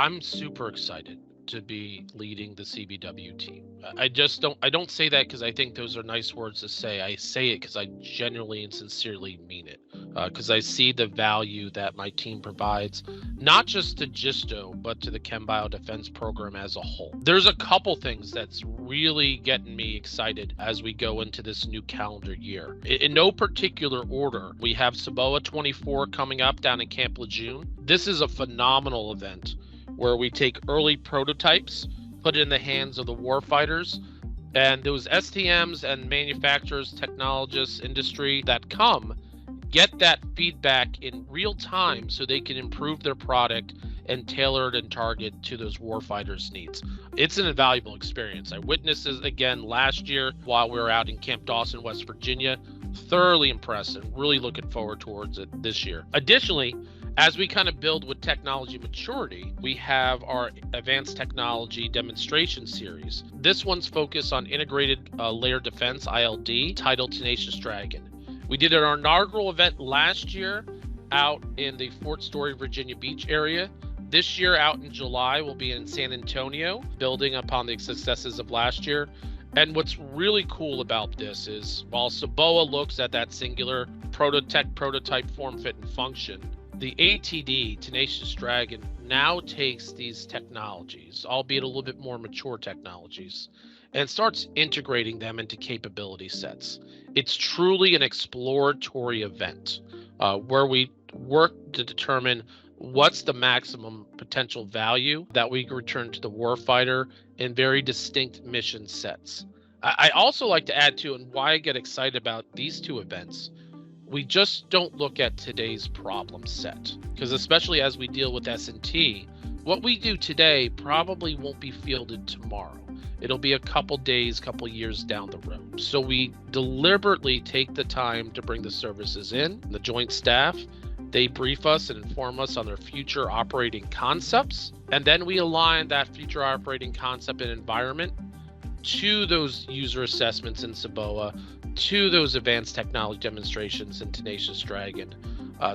I'm super excited to be leading the CBW team. I don't say that because I think those are nice words to say. I say it because I genuinely and sincerely mean it. Because I see the value that my team provides, not just to Gisto, but to the ChemBio Defense program as a whole. There's a couple things that's really getting me excited as we go into this new calendar year. In no particular order, we have Saboa 24 coming up down in Camp Lejeune. This is a phenomenal event where we take early prototypes, put it in the hands of the warfighters, and those STMs and manufacturers, technologists, industry that come get that feedback in real time so they can improve their product and tailor it and target to those warfighters' needs. It's an invaluable experience. I witnessed it again last year while we were out in Camp Dawson, West Virginia. Thoroughly impressed and really looking forward towards it this year. Additionally, as we kind of build with technology maturity, we have our advanced technology demonstration series. This one's focused on integrated layer defense, ILD, titled Tenacious Dragon. We did our inaugural event last year out in the Fort Story, Virginia Beach area. This year out in July, we'll be in San Antonio, building upon the successes of last year. And what's really cool about this is while Saboa looks at that singular prototype form, fit, and function, the ATD, Tenacious Dragon, now takes these technologies, albeit a little bit more mature technologies, and starts integrating them into capability sets. It's truly an exploratory event where we work to determine what's the maximum potential value that we can return to the warfighter in very distinct mission sets. I also like to add to, and why I get excited about these two events, we just don't look at today's problem set, because especially as we deal with S&T, what we do today probably won't be fielded tomorrow. It'll be a couple days, couple years down the road. So we deliberately take the time to bring the services in, the joint staff. They brief us and inform us on their future operating concepts, and then we align that future operating concept and environment to those user assessments in Saboa, to those advanced technology demonstrations in Tenacious Dragon.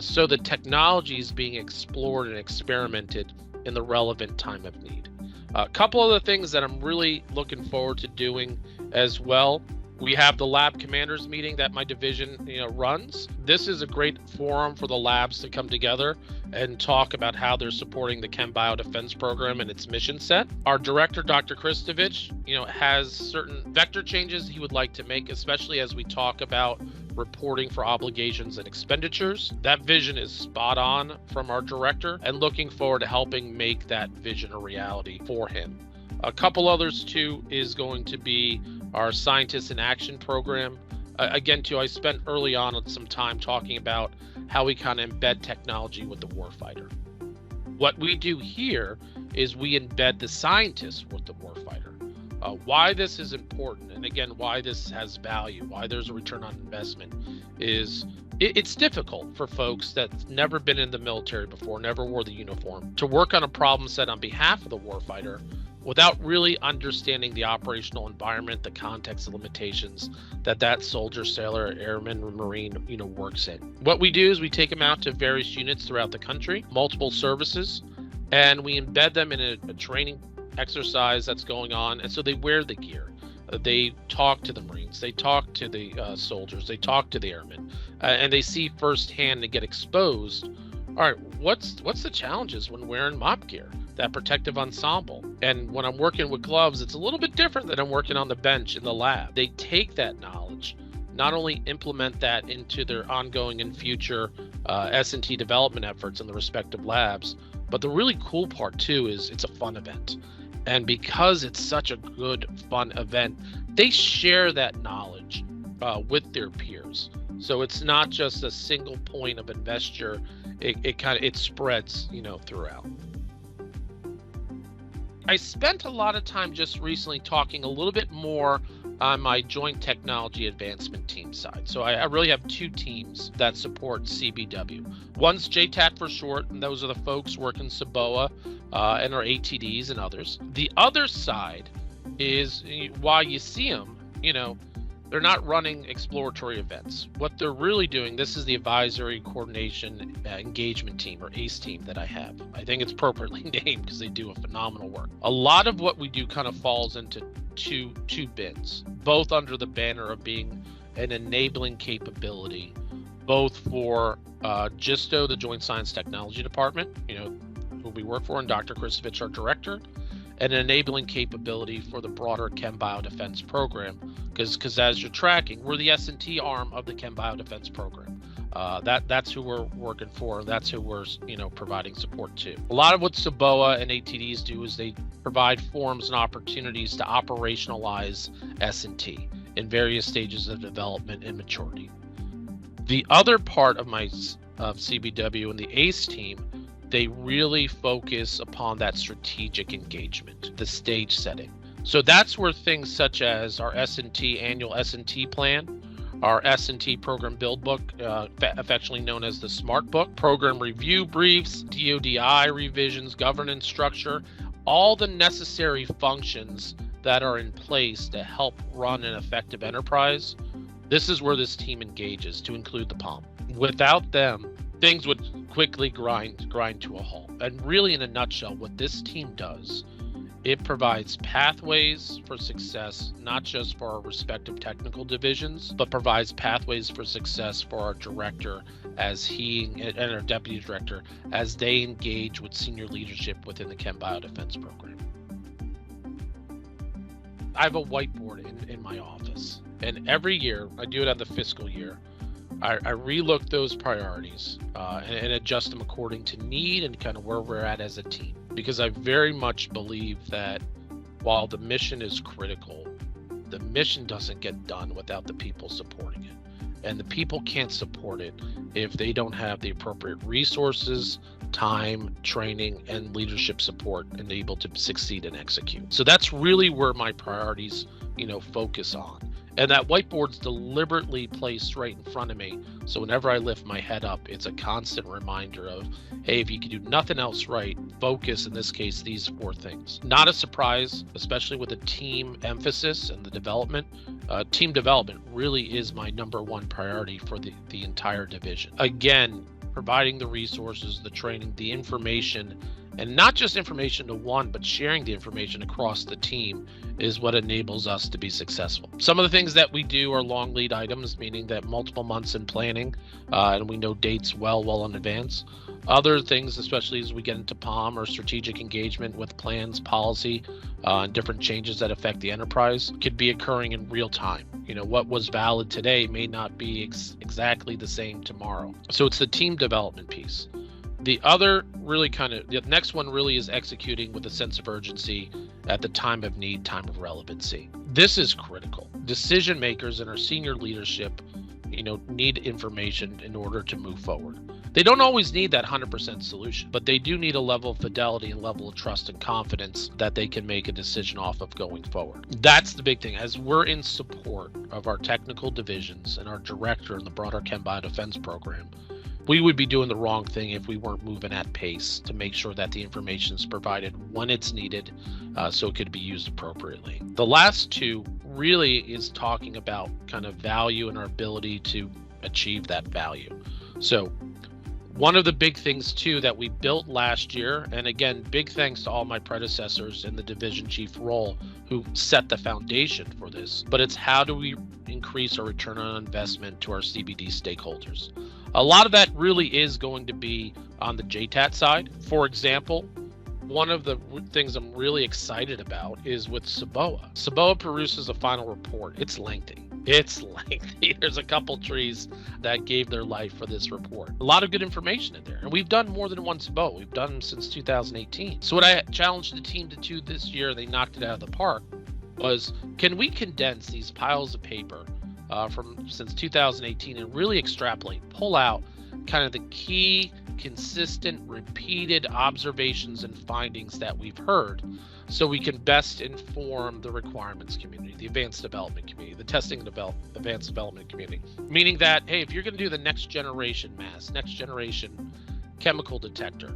So the technology is being explored and experimented in the relevant time of need. A couple other things that I'm really looking forward to doing as well. We have the lab commanders meeting that my division runs. This is a great forum for the labs to come together and talk about how they're supporting the ChemBio Defense program and its mission set. Our director, Dr. Kristovich, has certain vector changes he would like to make, especially as we talk about reporting for obligations and expenditures. That vision is spot on from our director, and looking forward to helping make that vision a reality for him. A couple others too is going to be our Scientists in Action program. Again, too, I spent early on some time talking about how we kind of embed technology with the warfighter. What we do here is we embed the scientists with the warfighter. Why this is important, and again, why this has value, why there's a return on investment, is it's difficult for folks that's never been in the military before, never wore the uniform, to work on a problem set on behalf of the warfighter without really understanding the operational environment, the context, the limitations that soldier, sailor, airman, or marine, works in. What we do is we take them out to various units throughout the country, multiple services, and we embed them in a training exercise that's going on. And so they wear the gear. They talk to the Marines, they talk to the soldiers, they talk to the airmen, and they see firsthand and get exposed. All right, what's the challenges when wearing MOP gear, that protective ensemble? And when I'm working with gloves, it's a little bit different than I'm working on the bench in the lab. They take that knowledge, not only implement that into their ongoing and future S&T development efforts in the respective labs, but the really cool part too is it's a fun event. And because it's such a good, fun event, they share that knowledge with their peers. So it's not just a single point of investure. It spreads, throughout. I spent a lot of time just recently talking a little bit more on my joint technology advancement team side. So I really have two teams that support CBW. One's JTAT for short, and those are the folks working Saboa and our ATDs and others. The other side is, while you see them, They're not running exploratory events. What they're really doing, this is the advisory coordination engagement team, or ACE team, that I have. I think it's appropriately named because they do a phenomenal work. A lot of what we do kind of falls into two bins, both under the banner of being an enabling capability, both for JISTO, the Joint Science Technology Department, who we work for, and Dr. Kristovich, our director, and an enabling capability for the broader Chem Biodefense program, because as you're tracking, we're the S&T arm of the Chem Biodefense program. That's who we're working for. That's who we're providing support to. A lot of what SABOA and ATDs do is they provide forums and opportunities to operationalize S&T in various stages of development and maturity. The other part of my CBW and the ACE team, they really focus upon that strategic engagement, the stage setting. So that's where things such as our S&T annual S&T plan, our S&T program build book, affectionately known as the SMART book, program review briefs, DODI revisions, governance structure, all the necessary functions that are in place to help run an effective enterprise. This is where this team engages, to include the POM. Without them, things would quickly grind to a halt. And really, in a nutshell, what this team does, it provides pathways for success, not just for our respective technical divisions, but provides pathways for success for our director and our deputy director as they engage with senior leadership within the Chem Biodefense program. I have a whiteboard in my office, and every year, I do it on the fiscal year, I relook those priorities and adjust them according to need and kind of where we're at as a team. Because I very much believe that while the mission is critical, the mission doesn't get done without the people supporting it. And the people can't support it if they don't have the appropriate resources, time, training, and leadership support and able to succeed and execute. So that's really where my priorities, focus on. And that whiteboard's deliberately placed right in front of me. So whenever I lift my head up, it's a constant reminder of, hey, if you can do nothing else right, focus, in this case, these 4 things. Not a surprise, especially with the team emphasis and the development. Team development really is my number 1 priority for the entire division. Again, providing the resources, the training, the information, and not just information to one, but sharing the information across the team is what enables us to be successful. Some of the things that we do are long lead items, meaning that multiple months in planning, and we know dates well in advance. Other things, especially as we get into POM or strategic engagement with plans, policy, and different changes that affect the enterprise, could be occurring in real time. What was valid today may not be exactly the same tomorrow. So it's the team development piece. The next one really is executing with a sense of urgency at the time of need, time of relevancy. This is critical. Decision makers and our senior leadership, need information in order to move forward. They don't always need that 100% solution, but they do need a level of fidelity and level of trust and confidence that they can make a decision off of going forward. That's the big thing. As we're in support of our technical divisions and our director in the broader Chem Biodefense program, we would be doing the wrong thing if we weren't moving at pace to make sure that the information is provided when it's needed, so it could be used appropriately. The last 2 really is talking about kind of value and our ability to achieve that value. So one of the big things too that we built last year, and again, big thanks to all my predecessors in the division chief role who set the foundation for this, but it's how do we increase our return on investment to our CBD stakeholders. A lot of that really is going to be on the JTAT side. For example, one of the things I'm really excited about is with SABOA. SABOA produces a final report. It's lengthy. There's a couple trees that gave their life for this report. A lot of good information in there. And we've done more than one SABOA. We've done them since 2018. So what I challenged the team to do this year, they knocked it out of the park, was can we condense these piles of paper since 2018 and really extrapolate, pull out kind of the key, consistent, repeated observations and findings that we've heard so we can best inform the requirements community, the advanced development community, the testing and advanced development community. Meaning that, hey, if you're going to do the next generation mass, next generation chemical detector,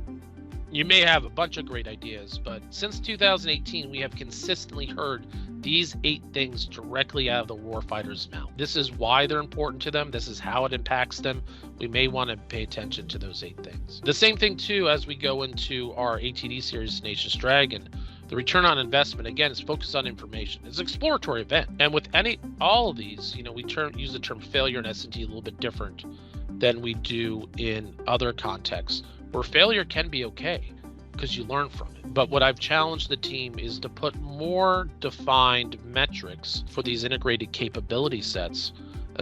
you may have a bunch of great ideas, but since 2018, we have consistently heard these 8 things directly out of the warfighter's mouth. This is why they're important to them. This is how it impacts them. We may want to pay attention to those 8 things. The same thing too, as we go into our ATD series, Tenacious Dragon, the return on investment, again, is focused on information. It's an exploratory event. And with all of these, we use the term failure in S&T a little bit different than we do in other contexts, where failure can be okay because you learn from it. But what I've challenged the team is to put more defined metrics for these integrated capability sets.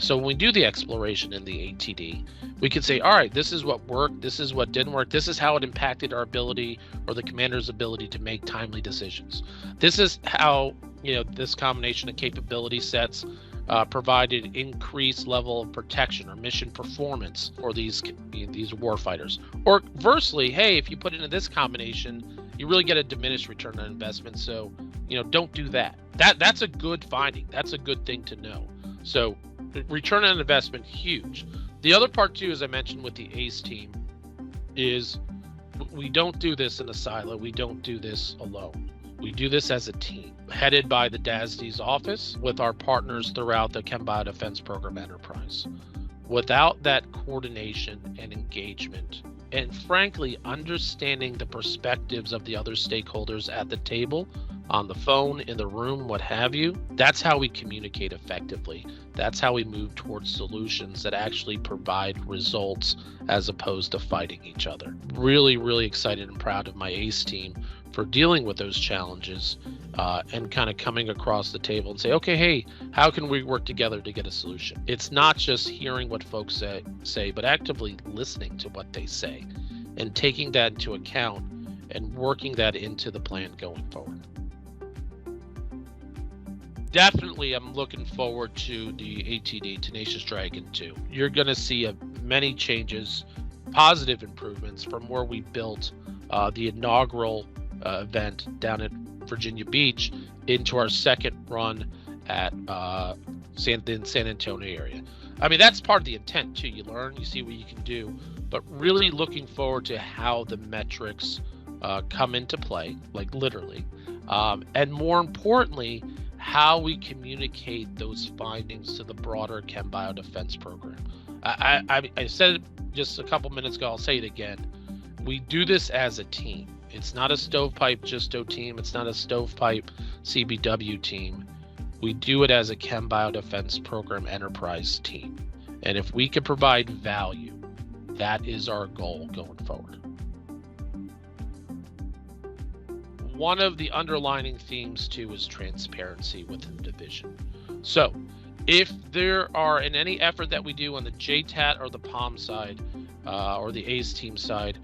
So when we do the exploration in the ATD, we can say, all right, this is what worked, this is what didn't work, this is how it impacted our ability or the commander's ability to make timely decisions. This is how, this combination of capability sets provided increased level of protection or mission performance for these warfighters. Or conversely, hey, if you put it in this combination, you really get a diminished return on investment. So, don't do that. That's a good finding. That's a good thing to know. So return on investment, huge. The other part too, as I mentioned with the ACE team, is we don't do this in a silo. We don't do this alone. We do this as a team, headed by the DASD's office with our partners throughout the Chem Bio Defense Program enterprise. Without that coordination and engagement, and frankly, understanding the perspectives of the other stakeholders at the table, on the phone, in the room, what have you, that's how we communicate effectively. That's how we move towards solutions that actually provide results as opposed to fighting each other. Really, really excited and proud of my ACE team for dealing with those challenges and kind of coming across the table and say, okay, hey, how can we work together to get a solution? It's not just hearing what folks say, but actively listening to what they say and taking that into account and working that into the plan going forward. Definitely, I'm looking forward to the ATD, Tenacious Dragon 2. You're going to see many changes, positive improvements from where we built the inaugural event down at Virginia Beach into our second run at San Antonio area. I mean, that's part of the intent too. You learn, you see what you can do, but really looking forward to how the metrics come into play, like literally, and more importantly, how we communicate those findings to the broader Chem Bio Defense Program. I said it just a couple minutes ago, I'll say it again. We do this as a team. It's not a stovepipe Gisto team. It's not a stovepipe CBW team. We do it as a Chem Bio Defense Program enterprise team. And if we can provide value, that is our goal going forward. One of the underlining themes too is transparency within the division. So if there are, in any effort that we do on the JTAT or the POM side or the ACE team side,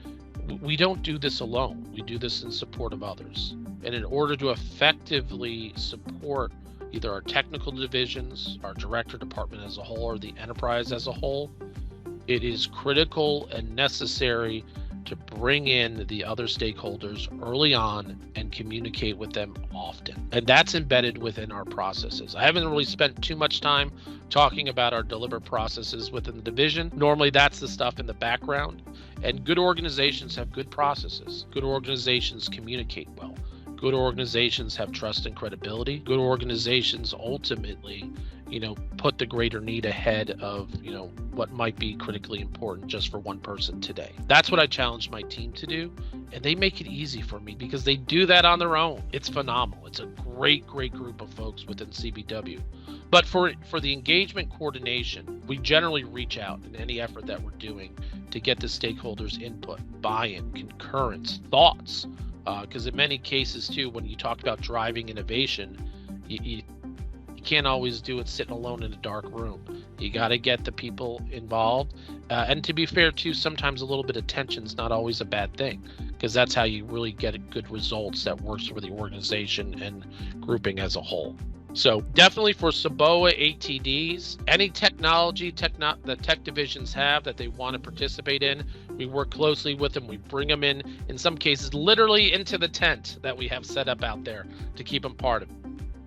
we don't do this alone. We do this in support of others. And in order to effectively support either our technical divisions, our director department as a whole, or the enterprise as a whole, it is critical and necessary to bring in the other stakeholders early on and communicate with them often. And that's embedded within our processes. I haven't really spent too much time talking about our deliberate processes within the division. Normally that's the stuff in the background. And good organizations have good processes. Good organizations communicate well. Good organizations have trust and credibility. Good organizations ultimately, put the greater need ahead of, what might be critically important just for one person today. That's what I challenge my team to do. And they make it easy for me because they do that on their own. It's phenomenal. It's a great, great group of folks within CBW. But for the engagement coordination, we generally reach out in any effort that we're doing to get the stakeholders' input, buy-in, concurrence, thoughts. Because in many cases too, when you talk about driving innovation, you can't always do it sitting alone in a dark room. You got to get the people involved. And to be fair too, sometimes a little bit of tension is not always a bad thing, because that's how you really get good results that works for the organization and grouping as a whole. So definitely for SABOA ATDs, any technology the tech divisions have that they want to participate in, we work closely with them. We bring them in some cases, literally into the tent that we have set up out there to keep them part of it.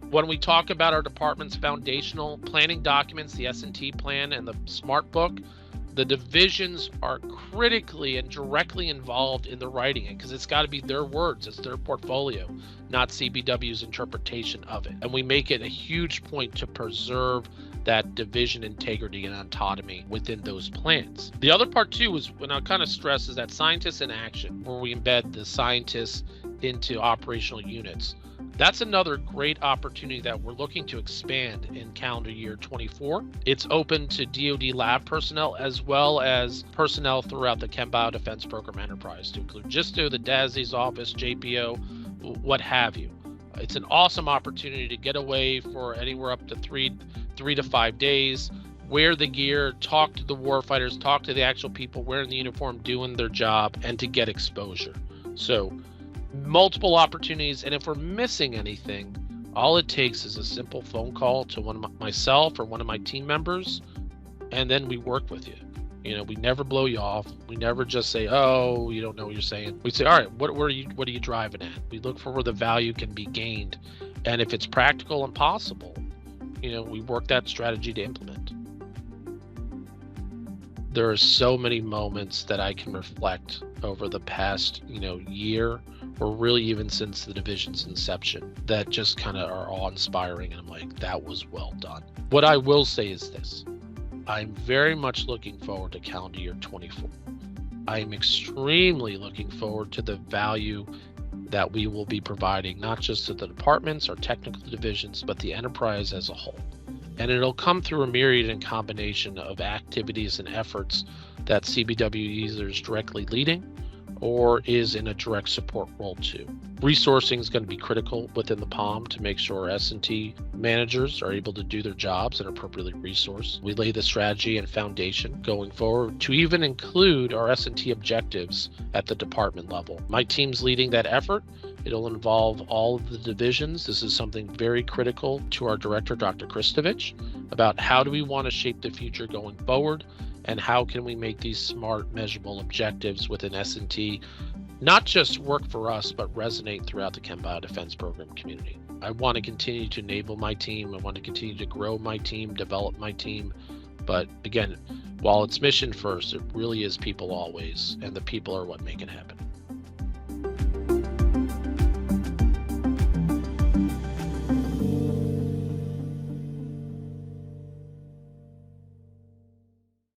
When we talk about our department's foundational planning documents, the S&T plan and the SMART book, The divisions are critically and directly involved in the writing it because it's got to be their words, it's their portfolio, not CBW's interpretation of it. And we make it a huge point to preserve that division integrity and autonomy within those plans. The other part too is when I kind of stress is that scientists in action, where we embed the scientists into operational units. That's another great opportunity that we're looking to expand in calendar year 24. It's open to DoD lab personnel as well as personnel throughout the Chem Bio Defense Program enterprise to include GISTO, the DASI's office, JPO, what have you. It's an awesome opportunity to get away for anywhere up to three to 5 days, wear the gear, talk to the warfighters, talk to the actual people wearing the uniform, doing their job, and to get exposure. So multiple opportunities, and if we're missing anything, all it takes is a simple phone call to myself or one of my team members, and then we work with you. We never blow you off. We never just say, oh, you don't know what you're saying. We say, all right, what are you driving at? We look for where the value can be gained, and if it's practical and possible, we work that strategy to implement. There are so many moments that I can reflect over the past, year, or really even since the division's inception, that just kind of are awe-inspiring, and I'm like, that was well done. What I will say is this. I'm very much looking forward to calendar year 24. I'm extremely looking forward to the value that we will be providing, not just to the departments or technical divisions, but the enterprise as a whole. And it'll come through a myriad and combination of activities and efforts that CBW either is directly leading or is in a direct support role too. Resourcing is going to be critical within the POM to make sure S&T managers are able to do their jobs and appropriately resourced. We lay the strategy and foundation going forward to even include our S&T objectives at the department level. My team's leading that effort. It'll involve all of the divisions. This is something very critical to our director, Dr. Kristovich, about how do we want to shape the future going forward, and how can we make these smart, measurable objectives within S&T not just work for us, but resonate throughout the Chem Bio Defense Program community. I want to continue to enable my team. I want to continue to grow my team, develop my team. But again, while it's mission first, it really is people always, and the people are what make it happen.